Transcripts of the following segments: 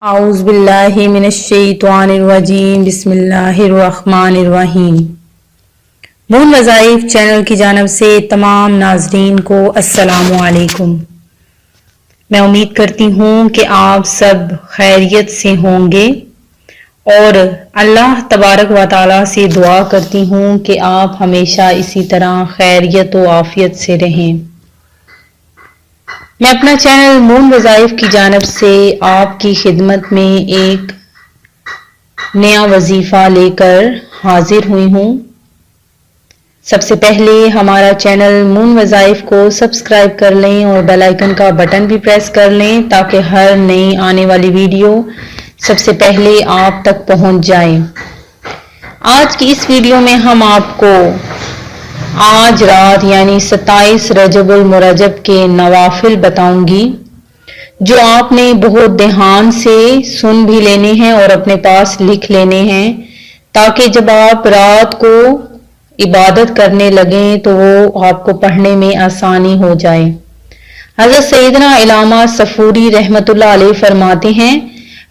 اعوذ باللہ من الشیطان الرجیم بسم اللہ الرحمن الرحیم۔ مون وظائف چینل کی جانب سے تمام ناظرین کو السلام علیکم۔ میں امید کرتی ہوں کہ آپ سب خیریت سے ہوں گے اور اللہ تبارک و تعالیٰ سے دعا کرتی ہوں کہ آپ ہمیشہ اسی طرح خیریت و عافیت سے رہیں۔ میں اپنا چینل مون وظائف کی جانب سے آپ کی خدمت میں ایک نیا وظیفہ لے کر حاضر ہوئی ہوں۔ سب سے پہلے ہمارا چینل مون وظائف کو سبسکرائب کر لیں اور بیل آئیکن کا بٹن بھی پریس کر لیں تاکہ ہر نئی آنے والی ویڈیو سب سے پہلے آپ تک پہنچ جائے۔ آج کی اس ویڈیو میں ہم آپ کو آج رات یعنی 27 رجب المرجب کے نوافل بتاؤں گی جو آپ نے بہت دھیان سے سن بھی لینے ہیں اور اپنے پاس لکھ لینے ہیں تاکہ جب آپ رات کو عبادت کرنے لگیں تو وہ آپ کو پڑھنے میں آسانی ہو جائے۔ حضرت سیدنا علامہ صفوری رحمۃ اللہ علیہ فرماتے ہیں،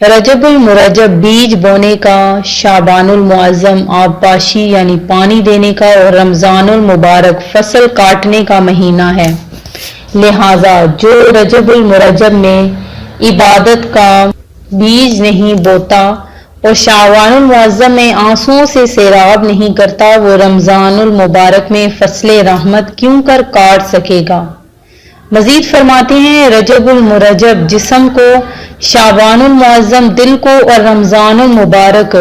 رجب المرجب بیج بونے کا، شعبان المعظم آبپاشی یعنی پانی دینے کا اور رمضان المبارک فصل کاٹنے کا مہینہ ہے۔ لہذا جو رجب المرجب میں عبادت کا بیج نہیں بوتا اور شعبان المعظم میں آنسوؤں سے سیراب نہیں کرتا وہ رمضان المبارک میں فصل رحمت کیوں کر کاٹ سکے گا۔ مزید فرماتے ہیں، رجب المرجب جسم کو، شعبان المعظم دل کو اور رمضان المبارک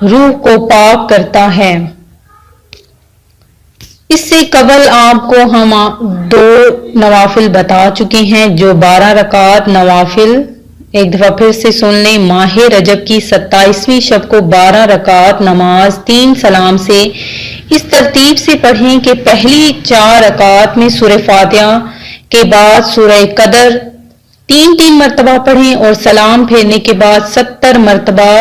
روح کو پاک کرتا ہے۔ اس سے قبل آپ کو ہم 2 نوافل بتا چکے ہیں جو 12 رکعات نوافل، ایک دفعہ پھر سے سن لیں، ماہ رجب کی 27ویں شب کو 12 رکعات نماز 3 سلام سے اس ترتیب سے پڑھیں کہ پہلی 4 رکعات میں سورہ فاتحہ کے بعد سورہ قدر 3 مرتبہ پڑھیں اور سلام پھیرنے کے بعد 70 مرتبہ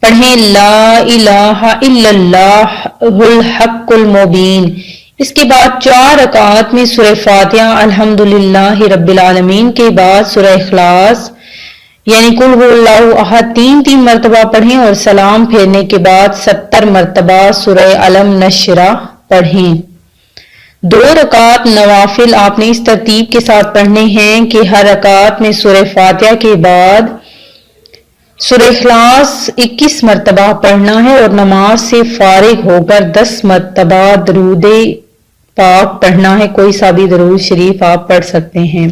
پڑھیں لا الہ الا اللہ الحق المبین۔ اس کے بعد 4 رکعات میں سورہ فاتحہ الحمدللہ رب العالمین کے بعد سورہ اخلاص یعنی قل هو اللہ احد 3 مرتبہ پڑھیں اور سلام پھیرنے کے بعد 70 مرتبہ سورہ الم نشرح پڑھیں۔ 2 رکعات نوافل آپ نے اس ترتیب کے ساتھ پڑھنے ہیں کہ ہر رکعت میں سورہ فاتحہ کے بعد سورہ اخلاص 21 مرتبہ پڑھنا ہے اور نماز سے فارغ ہو کر 10 مرتبہ درود پاک پڑھنا ہے۔ کوئی سا بھی درود شریف آپ پڑھ سکتے ہیں۔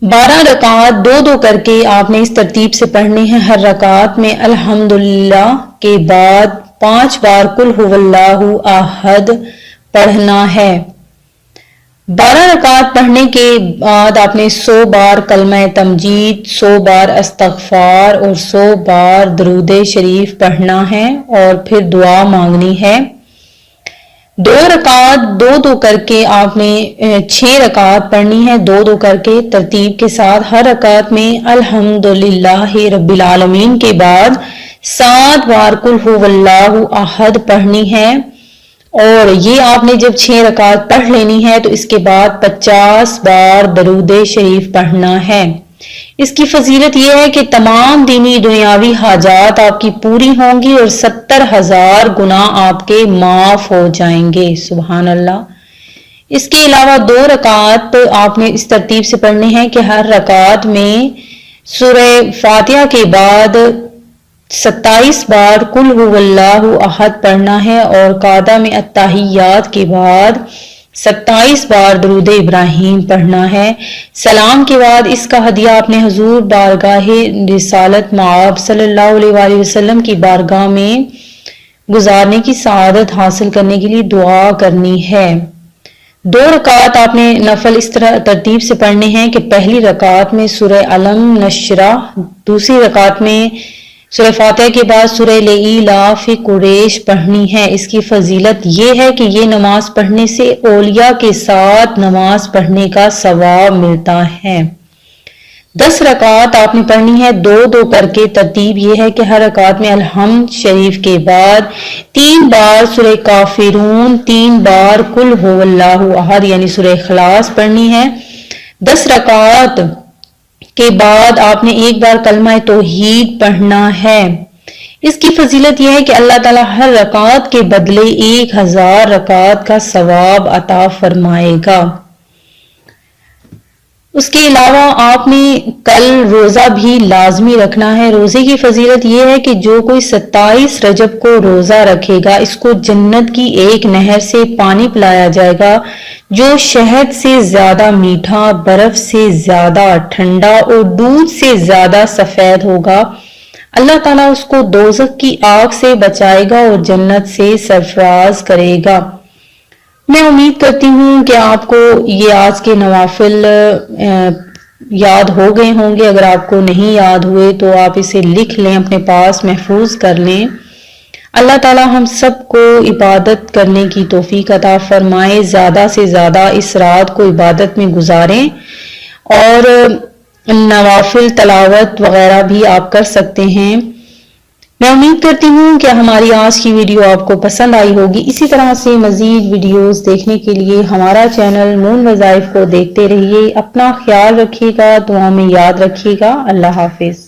12 رکعات 2 کر کے آپ نے اس ترتیب سے پڑھنے ہیں، ہر رکعت میں الحمدللہ کے بعد 5 بار قل هو اللہ احد پڑھنا ہے۔ 12 رکعات پڑھنے کے بعد آپ نے 100 بار کلمہ تمجید، 100 بار استغفار اور 100 بار درود شریف پڑھنا ہے اور پھر دعا مانگنی ہے۔ 2 رکعات 2 کر کے آپ نے 6 رکعات پڑھنی ہے، 2 کر کے ترتیب کے ساتھ۔ ہر رکعت میں الحمدللہ رب العالمین کے بعد 7 بار قل هو اللہ احد پڑھنی ہے اور یہ آپ نے جب 6 رکعت پڑھ لینی ہے تو اس کے بعد 50 بار درود شریف پڑھنا ہے۔ اس کی فضیلت یہ ہے کہ تمام دینی دنیاوی حاجات آپ کی پوری ہوں گی اور 70,000 گناہ آپ کے معاف ہو جائیں گے۔ سبحان اللہ۔ اس کے علاوہ 2 رکعات آپ نے اس ترتیب سے پڑھنے ہیں کہ ہر رکعت میں سورہ فاتحہ کے بعد 27 بار قل هو اللہ احد پڑھنا ہے اور قاعدہ میں التحیات کے بعد 27 بار درود ابراہیم پڑھنا ہے۔ سلام کے بعد اس کا ہدیہ آپ نے حضور بارگاہ رسالت مآب صلی اللہ علیہ وآلہ وسلم کی بارگاہ میں گزارنے کی سعادت حاصل کرنے کے لیے دعا کرنی ہے۔ 2 رکعات آپ نے نفل اس طرح ترتیب سے پڑھنے ہیں کہ پہلی رکعت میں سورہ الم نشرح، دوسری رکعت میں سورہ فاتحہ کے بعد سورہ لإلاف قریش پڑھنی ہے۔ اس کی فضیلت یہ ہے کہ یہ نماز پڑھنے سے اولیاء کے ساتھ نماز پڑھنے کا ثواب ملتا ہے۔ 10 رکعات آپ نے پڑھنی ہے 2 کر کے۔ ترتیب یہ ہے کہ ہر رکعت میں الحمد شریف کے بعد 3 بار سورہ کافرون، 3 بار قل هو اللہ احد یعنی سورہ اخلاص پڑھنی ہے۔ 10 رکعات کے بعد آپ نے ایک بار کلمہ توحید پڑھنا ہے۔ اس کی فضیلت یہ ہے کہ اللہ تعالیٰ ہر رکعت کے بدلے 1000 رکعت کا ثواب عطا فرمائے گا۔ اس کے علاوہ آپ نے کل روزہ بھی لازمی رکھنا ہے۔ روزے کی فضیلت یہ ہے کہ جو کوئی 27 رجب کو روزہ رکھے گا اس کو جنت کی ایک نہر سے پانی پلایا جائے گا جو شہد سے زیادہ میٹھا، برف سے زیادہ ٹھنڈا اور دودھ سے زیادہ سفید ہوگا۔ اللہ تعالیٰ اس کو دوزخ کی آگ سے بچائے گا اور جنت سے سرفراز کرے گا۔ میں امید کرتی ہوں کہ آپ کو یہ آج کے نوافل یاد ہو گئے ہوں گے۔ اگر آپ کو نہیں یاد ہوئے تو آپ اسے لکھ لیں، اپنے پاس محفوظ کر لیں۔ اللہ تعالیٰ ہم سب کو عبادت کرنے کی توفیق عطا فرمائے، زیادہ سے زیادہ اس رات کو عبادت میں گزاریں، اور نوافل تلاوت وغیرہ بھی آپ کر سکتے ہیں۔ میں امید کرتی ہوں کہ ہماری آج کی ویڈیو آپ کو پسند آئی ہوگی۔ اسی طرح سے مزید ویڈیوز دیکھنے کے لیے ہمارا چینل نون وظائف کو دیکھتے رہیے۔ اپنا خیال رکھیے گا، دعا میں یاد رکھیے گا۔ اللہ حافظ۔